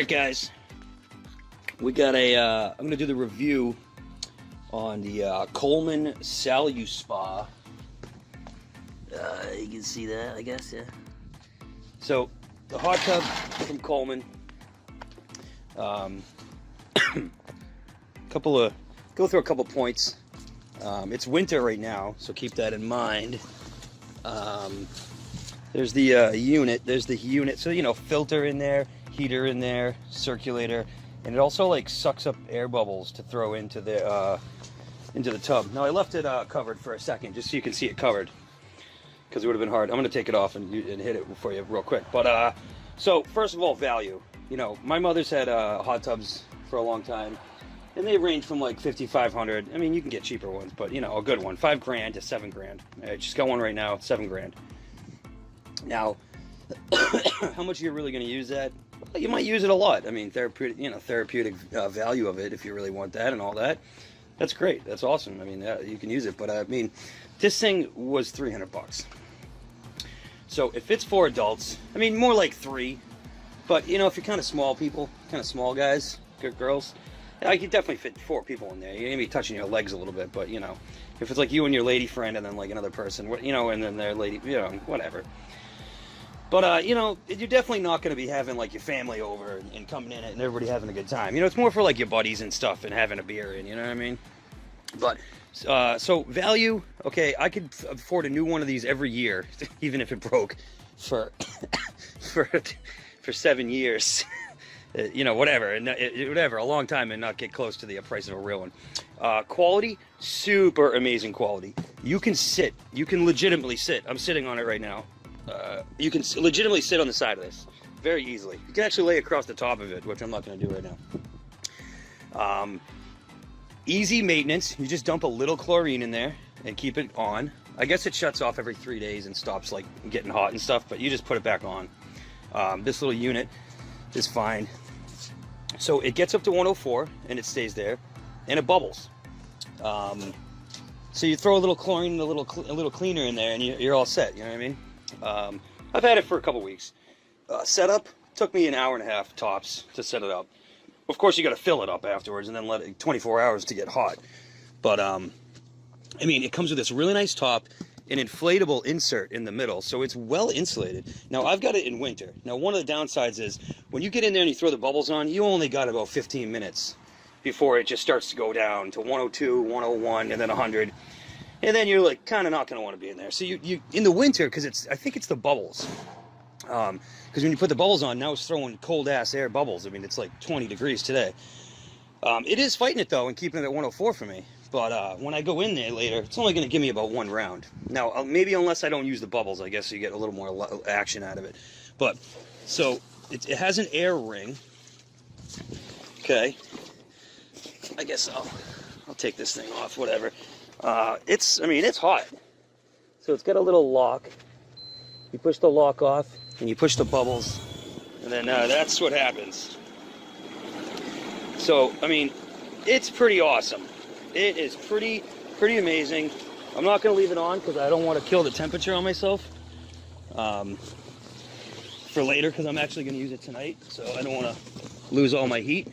Alright guys, we got a, I'm going to do the review on the Coleman SaluSpa. You can see that, I guess, yeah. So, the hot tub from Coleman. Go through a couple points. It's winter right now, so keep that in mind. There's the unit, so you know, filter in there, heater in there, circulator, and it also like sucks up air bubbles to throw into the tub. Now I left it covered for a second just so you can see it covered, because it would have been hard. I'm going to take it off and hit it for you real quick. But so first of all, value. You know, my mother's had hot tubs for a long time, and they range from like $5,500. I mean, you can get cheaper ones, but you know, a good one, $5 grand to $7 grand. I just got one right now, $7 grand. Now, how much are you really going to use that? Well, you might use it a lot. I mean, therapeutic value of it, if you really want that and all that. That's great. That's awesome. I mean, you can use it. But I mean, this thing was $300. So it fits 4 adults. I mean, more like 3. But you know, if you're kind of small people, kind of small guys, good girls, I could definitely fit 4 people in there. You're gonna be touching your legs a little bit, but you know, if it's like you and your lady friend and then like another person, you know, and then their lady, you know, whatever. But, you know, you're definitely not going to be having, like, your family over and coming in and everybody having a good time. You know, it's more for, like, your buddies and stuff and having a beer and, you know what I mean? But, so, value, okay, I could afford a new one of these every year, even if it broke, for 7 years. You know, whatever, a long time and not get close to the price of a real one. Quality, super amazing quality. You can legitimately sit. I'm sitting on it right now. You can legitimately sit on the side of this very easily. You can actually lay across the top of it, which I'm not going to do right now. Easy maintenance. You just dump a little chlorine in there and keep it on. I guess it shuts off every 3 days and stops like getting hot and stuff, but you just put it back on. This little unit is fine. So it gets up to 104 and it stays there, and it bubbles. So you throw a little chlorine, a little cleaner in there, and you're all set. You know what I mean? I've had it for a couple weeks. Setup took me an hour and a half tops to set it up. Of course, you got to fill it up afterwards and then let it 24 hours to get hot. But I mean, it comes with this really nice top, an inflatable insert in the middle, so it's well insulated. Now I've got it in winter. Now one of the downsides is when you get in there and you throw the bubbles on, you only got about 15 minutes before it just starts to go down to 102, 101, and then 100. And then you're like kind of not going to want to be in there. So you in the winter, because I think it's the bubbles. Because when you put the bubbles on, now it's throwing cold ass air bubbles. I mean, it's like 20 degrees today. It is fighting it though and keeping it at 104 for me. But when I go in there later, it's only going to give me about 1 round. Now maybe unless I don't use the bubbles, I guess you get a little more action out of it. But so it has an air ring. Okay. I guess I'll take this thing off. Whatever. I mean, it's hot. So it's got a little lock. You push the lock off, and you push the bubbles, and then that's what happens. So, I mean, it's pretty awesome. It is pretty amazing. I'm not going to leave it on because I don't want to kill the temperature on myself for later, because I'm actually going to use it tonight, so I don't want to lose all my heat.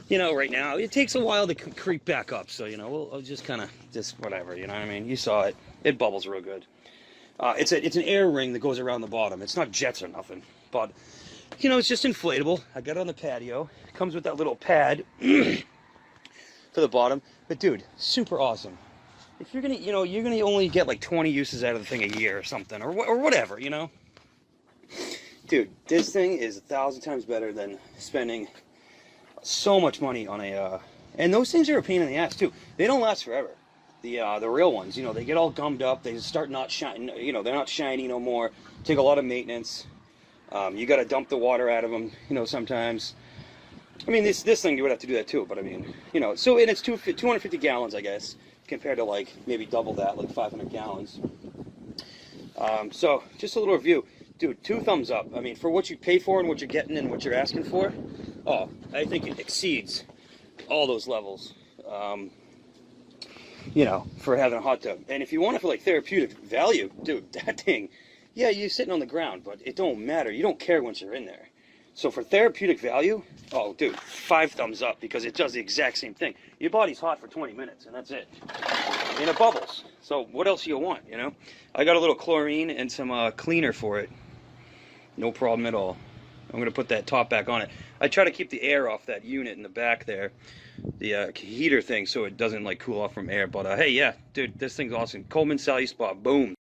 You know, right now, it takes a while to creep back up, so, you know, I'll just kind of, whatever, you know what I mean? You saw it. It bubbles real good. It's an air ring that goes around the bottom. It's not jets or nothing, but, you know, it's just inflatable. I got it on the patio. It comes with that little pad for the bottom. But, dude, super awesome. If you're going to, you know, you're going to only get like 20 uses out of the thing a year or something, or whatever, you know? Dude, this thing is 1,000 times better than spending so much money on and those things are a pain in the ass too. They don't last forever. The real ones, you know, they get all gummed up. They start not shining. You know, they're not shiny no more. Take a lot of maintenance. You got to dump the water out of them. You know, sometimes. I mean, this thing you would have to do that too. But I mean, you know, so and it's 250 gallons, I guess, compared to like maybe double that, like 500 gallons. So just a little review. Dude, 2 thumbs up. I mean, for what you pay for and what you're getting and what you're asking for, oh, I think it exceeds all those levels, you know, for having a hot tub. And if you want it for, like, therapeutic value, dude, that thing, yeah, you're sitting on the ground, but it don't matter. You don't care once you're in there. So for therapeutic value, oh dude, 5 thumbs up, because it does the exact same thing. Your body's hot for 20 minutes and that's it. And it bubbles. So what else do you want, you know? I got a little chlorine and some cleaner for it. No problem at all. I'm gonna put that top back on it. I try to keep the air off that unit in the back there, the heater thing, so it doesn't like cool off from air. But hey, yeah, dude, this thing's awesome. Coleman SaluSpa, boom.